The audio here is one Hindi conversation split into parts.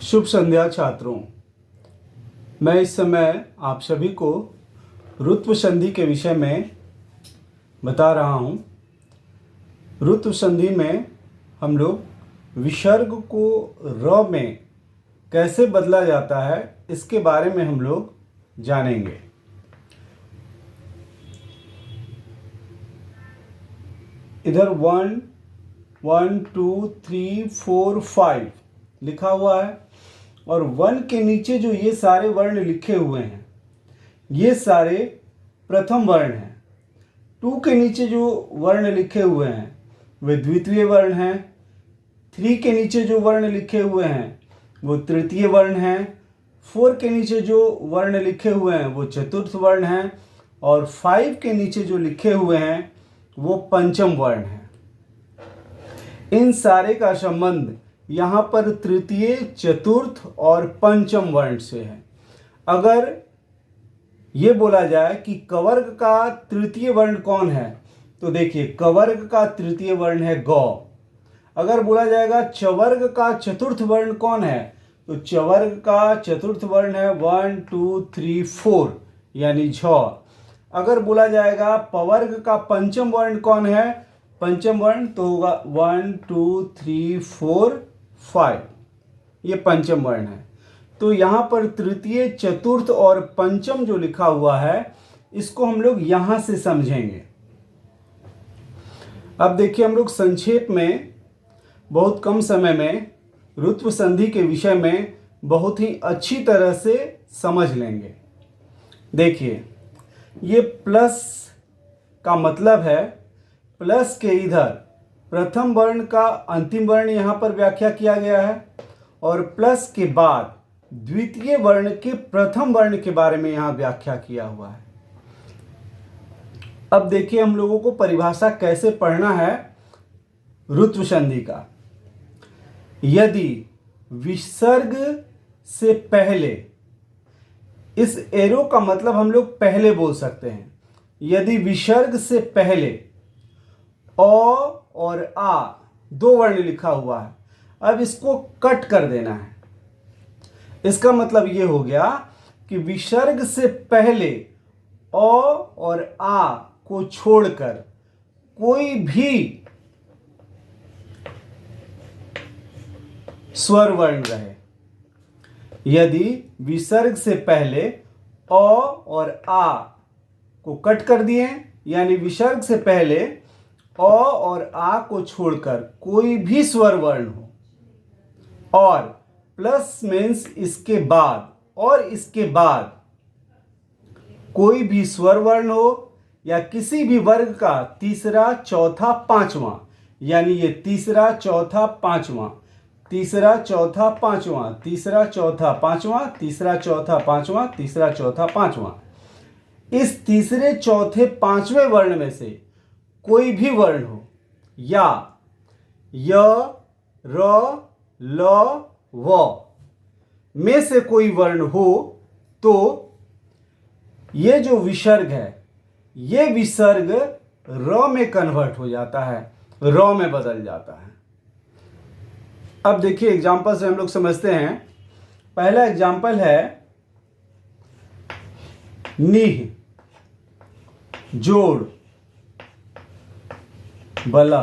शुभ संध्या छात्रों। मैं इस समय आप सभी को ऋत्व संधि के विषय में बता रहा हूँ। ऋत्व संधि में हम लोग विसर्ग को र में कैसे बदला जाता है इसके बारे में हम लोग जानेंगे। इधर 1, 1, 2, 3, 4, 5 लिखा हुआ है और 1 के नीचे जो ये सारे वर्ण लिखे हुए हैं ये सारे प्रथम वर्ण हैं। 2 के नीचे जो वर्ण लिखे हुए हैं वे द्वितीय वर्ण हैं। 3 के नीचे जो वर्ण लिखे हुए हैं वो तृतीय वर्ण हैं। 4 के नीचे जो वर्ण लिखे हुए हैं वो चतुर्थ वर्ण हैं और 5 के नीचे जो लिखे हुए हैं वो पंचम वर्ण हैं। इन सारे का संबंध यहाँ पर तृतीय, चतुर्थ और पंचम वर्ण से है। अगर ये बोला जाए कि कवर्ग का तृतीय वर्ण कौन है तो देखिए कवर्ग का तृतीय वर्ण है गौ। अगर बोला जाएगा चवर्ग का चतुर्थ वर्ण कौन है तो चवर्ग का चतुर्थ वर्ण है 1, 2, 3, 4 यानी झ। अगर बोला जाएगा पवर्ग का पंचम वर्ण कौन है, पंचम वर्ण तो होगा 1, 2, 3, 4, 5 ये पंचम वर्ण है। तो यहाँ पर तृतीय, चतुर्थ और पंचम जो लिखा हुआ है इसको हम लोग यहाँ से समझेंगे। अब देखिए हम लोग संक्षेप में बहुत कम समय में ऋत्व संधि के विषय में बहुत ही अच्छी तरह से समझ लेंगे। देखिए ये प्लस का मतलब है प्लस के इधर प्रथम वर्ण का अंतिम वर्ण यहाँ पर व्याख्या किया गया है और प्लस के बाद द्वितीय वर्ण के प्रथम वर्ण के बारे में यहाँ व्याख्या किया हुआ है। अब देखिए हम लोगों को परिभाषा कैसे पढ़ना है ऋत्व संधि का। यदि विसर्ग से पहले, इस एरो का मतलब हम लोग पहले बोल सकते हैं। यदि विसर्ग से पहले अ और आ दो वर्ण लिखा हुआ है, अब इसको कट कर देना है। इसका मतलब ये हो गया कि विसर्ग से पहले अ और आ को छोड़कर कोई भी स्वर वर्ण रहे। यदि विसर्ग से पहले अ और आ को कट कर दिए यानी विसर्ग से पहले अ और आ को छोड़कर कोई भी स्वर वर्ण हो और प्लस मीन्स इसके बाद और इसके बाद कोई भी स्वर वर्ण हो या किसी भी वर्ग का तीसरा, चौथा, पांचवा यानी ये तीसरा, चौथा, पांचवा, तीसरा, चौथा, पांचवा, तीसरा, चौथा, पांचवा, तीसरा, चौथा, पांचवा, तीसरा, चौथा, पांचवा, इस तीसरे, चौथे, पांचवें वर्ण में से कोई भी वर्ण हो या य, र, ल, व में से कोई वर्ण हो तो ये जो विसर्ग है ये विसर्ग र में कन्वर्ट हो जाता है, र में बदल जाता है। अब देखिए एग्जाम्पल से हम लोग समझते हैं। पहला एग्जाम्पल है निह, जोड़, बला।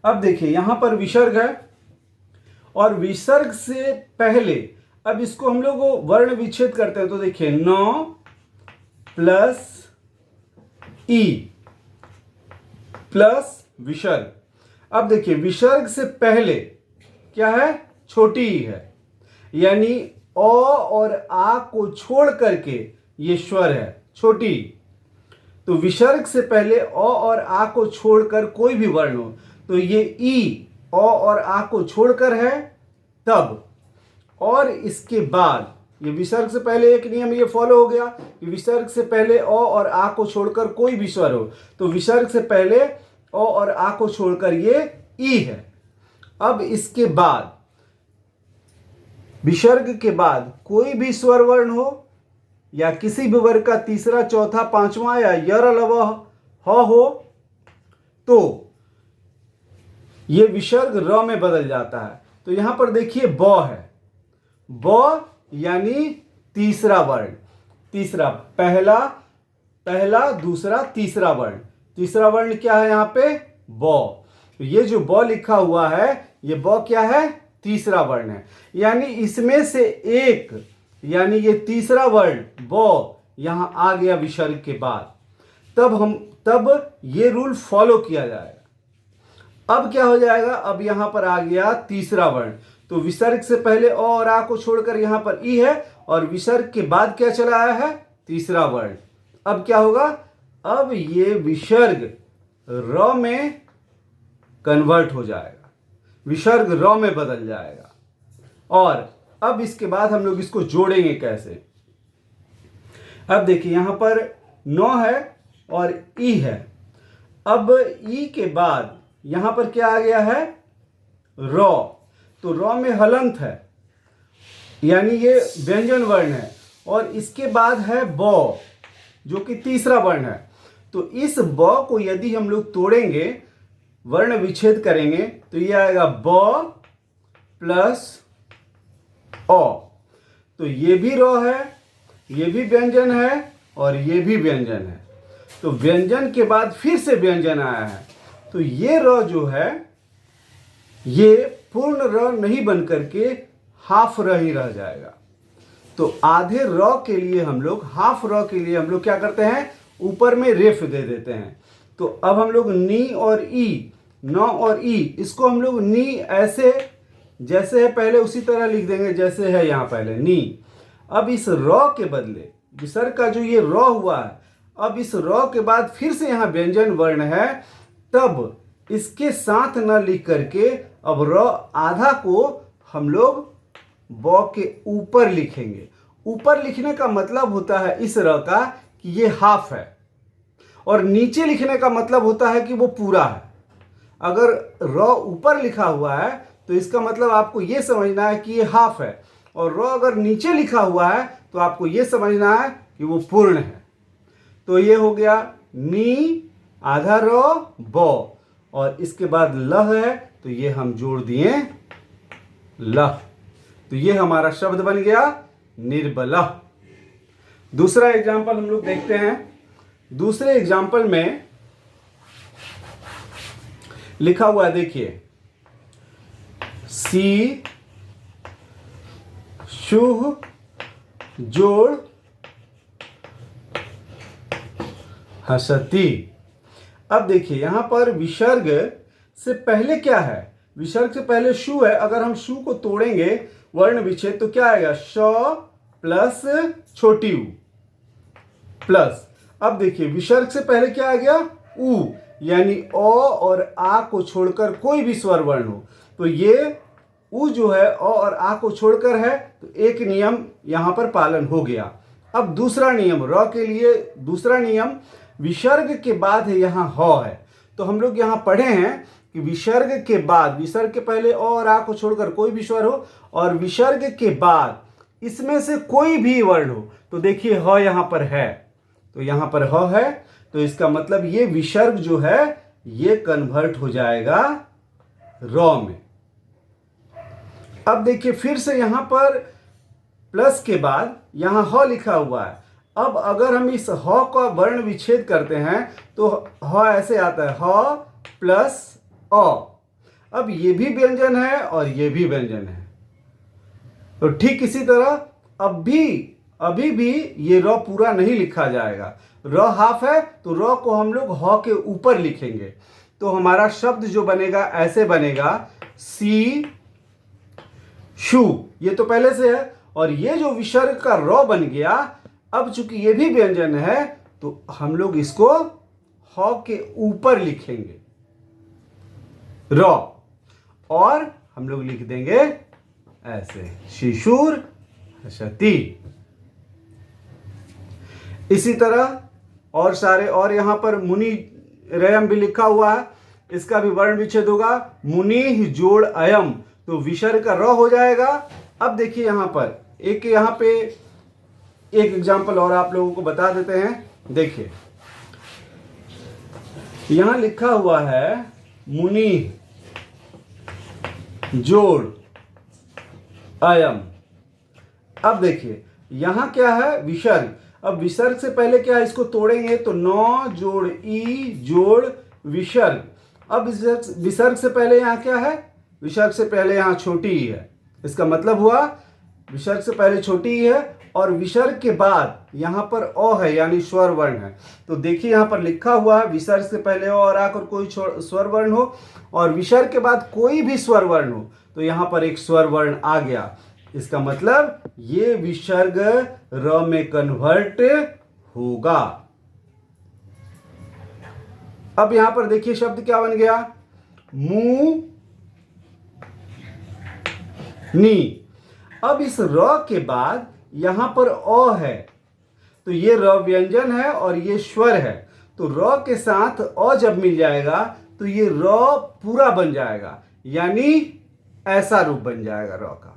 अब देखिए यहां पर विसर्ग है और विसर्ग से पहले अब इसको हम लोग वर्ण विच्छेद करते हैं तो देखिए न प्लस ई प्लस विसर्ग। अब देखिए विसर्ग से पहले क्या है, छोटी ई है यानी अ और आ को छोड़ करके ये स्वर है छोटी। तो विसर्ग से पहले अ और आ को छोड़कर कोई भी वर्ण हो तो ये ई अ और आ को छोड़कर है तब, और इसके बाद ये विसर्ग से पहले एक नियम ये फॉलो हो गया कि विसर्ग से पहले अ और आ को छोड़कर कोई भी स्वर हो तो विसर्ग से पहले अ और आ को छोड़कर ये ई है। अब इसके बाद विसर्ग के बाद कोई भी स्वर वर्ण हो या किसी भी वर्ग का तीसरा, चौथा, पांचवा या यर, लव, ह हो तो ये विसर्ग र में बदल जाता है। तो यहां पर देखिए ब है ब यानी तीसरा वर्ण, तीसरा, पहला पहला दूसरा तीसरा वर्ण, तीसरा वर्ण क्या है यहाँ पे, ब। ये जो ब लिखा हुआ है ये ब क्या है, तीसरा वर्ण है। यानी इसमें से एक, यानी ये तीसरा वर्ण ब यहां आ गया विसर्ग के बाद, तब ये रूल फॉलो किया जाएगा। अब क्या हो जाएगा, अब यहां पर आ गया तीसरा वर्ण, तो विसर्ग से पहले अ और आ को छोड़कर यहां पर ई है, और विसर्ग के बाद क्या चला आया है, तीसरा वर्ण। अब क्या होगा, अब ये विसर्ग र में कन्वर्ट हो जाएगा, विसर्ग र में बदल जाएगा। और अब इसके बाद हम लोग इसको जोड़ेंगे कैसे। अब देखिए यहां पर नौ है और ई है। अब ई के बाद यहां पर क्या आ गया है, र, तो र में हलंत है, यानी ये व्यंजन वर्ण है, और इसके बाद है ब जो कि तीसरा वर्ण है। तो इस ब को यदि हम लोग तोड़ेंगे, वर्ण विच्छेद करेंगे, तो ये आएगा ब प्लस अ। तो ये भी र है, ये भी व्यंजन है, और ये भी व्यंजन है। तो व्यंजन के बाद फिर से व्यंजन आया है, तो ये र जो है ये पूर्ण र नहीं बन करके हाफ र ही रह जाएगा। तो आधे र के लिए हम लोग, हाफ र के लिए हम लोग क्या करते हैं, ऊपर में रेफ दे देते हैं। तो अब हम लोग नी और ई, न और ई, इसको हम लोग नी ऐसे जैसे है पहले उसी तरह लिख देंगे जैसे है यहाँ पहले नी। अब इस र के बदले विसर्ग का जो ये र हुआ है, अब इस र के बाद फिर से यहाँ व्यंजन वर्ण है, तब इसके साथ न लिख करके अब र आधा को हम लोग ब के ऊपर लिखेंगे। ऊपर लिखने का मतलब होता है इस र का कि ये हाफ है, और नीचे लिखने का मतलब होता है कि वो पूरा है। अगर र ऊपर लिखा हुआ है तो इसका मतलब आपको ये समझना है कि ये हाफ है, और र अगर नीचे लिखा हुआ है तो आपको ये समझना है कि वो पूर्ण है। तो ये हो गया नी आधा र ब, और इसके बाद लह है, तो ये हम जोड़ दिए लह, तो ये हमारा शब्द बन गया निर्बलः। दूसरा एग्जाम्पल हम लोग देखते हैं। दूसरे एग्जाम्पल में लिखा हुआ है, देखिए, सी शुह जोड़ हसती। अब देखिए यहां पर विसर्ग से पहले क्या है, विसर्ग से पहले शु है। अगर हम शु को तोड़ेंगे वर्ण विच्छेद तो क्या आएगा, श प्लस छोटी ऊ प्लस। अब देखिए विसर्ग से पहले क्या आ गया, ऊ, यानी अ और आ को छोड़कर कोई भी स्वर वर्ण हो, तो ये ऊ जो है अ और आ को छोड़कर है, तो एक नियम यहां पर पालन हो गया। अब दूसरा नियम र के लिए, दूसरा नियम विसर्ग के बाद है यहाँ ह है। तो हम लोग यहाँ पढ़े हैं कि विसर्ग के बाद, विसर्ग के पहले अ और आ को छोड़कर कोई भी स्वर हो, और विसर्ग के बाद इसमें से कोई भी वर्ण हो, तो देखिए ह यहाँ पर है, तो यहाँ पर ह है, तो इसका मतलब ये विसर्ग जो है ये कन्वर्ट हो जाएगा र में। अब देखिए फिर से यहाँ पर प्लस के बाद यहाँ ह लिखा हुआ है। अब अगर हम इस ह का वर्ण विच्छेद करते हैं तो ह ऐसे आता है, ह प्लस अ। अब ये भी व्यंजन है और ये भी व्यंजन है, तो ठीक इसी तरह अभी भी ये र पूरा नहीं लिखा जाएगा। र हाफ है तो र को हम लोग ह के ऊपर लिखेंगे, तो हमारा शब्द जो बनेगा ऐसे बनेगा, सी शु, ये तो पहले से है, और ये जो विसर्ग का र बन गया, अब चूंकि ये भी व्यंजन है तो हम लोग इसको ह के ऊपर लिखेंगे र, और हम लोग लिख देंगे ऐसे, शिशुर हसती। इसी तरह और सारे, और यहां पर मुनि रयम भी लिखा हुआ है, इसका भी वर्ण विच्छेद होगा, मुनि जोड़ अयम, तो विसर्ग का र हो जाएगा। अब देखिए यहां पर यहां पे एक एग्जाम्पल और आप लोगों को बता देते हैं। देखिए यहां लिखा हुआ है मुनि जोड़ अयम, अब देखिए यहाँ क्या है, विसर्ग। अब विसर्ग से पहले क्या है, इसको तोड़ेंगे तो 9 जोड़ ई जोड़ विसर्ग। अब विसर्ग से पहले यहाँ क्या है, विसर्ग से पहले यहाँ छोटी ई है। इसका मतलब हुआ विसर्ग से पहले छोटी ई है और विसर्ग के बाद यहाँ पर अ है यानी स्वर वर्ण है। तो देखिए यहाँ पर लिखा हुआ है विसर्ग से पहले और आकर कोई स्वर वर्ण हो और विसर्ग के बाद कोई भी स्वर वर्ण हो तो यहाँ पर एक स्वर वर्ण आ गया। इसका मतलब ये विसर्ग र में कन्वर्ट होगा। अब यहां पर देखिए शब्द क्या बन गया, मुंह नी। अब इस र के बाद यहां पर अ है तो ये र व्यंजन है और ये स्वर है, तो र के साथ अ जब मिल जाएगा तो ये र पूरा बन जाएगा, यानी ऐसा रूप बन जाएगा र का।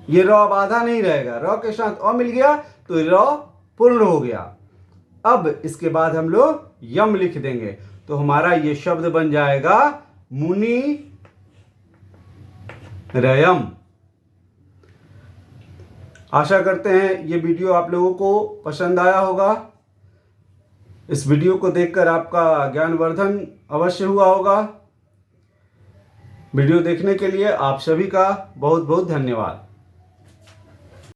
ये र अब आधा नहीं रहेगा, र के साथ अ मिल गया तो र पूर्ण हो गया। अब इसके बाद हम लोग यम लिख देंगे तो हमारा ये शब्द बन जाएगा मुनि रयम। आशा करते हैं ये वीडियो आप लोगों को पसंद आया होगा। इस वीडियो को देखकर आपका ज्ञानवर्धन अवश्य हुआ होगा। वीडियो देखने के लिए आप सभी का बहुत बहुत धन्यवाद।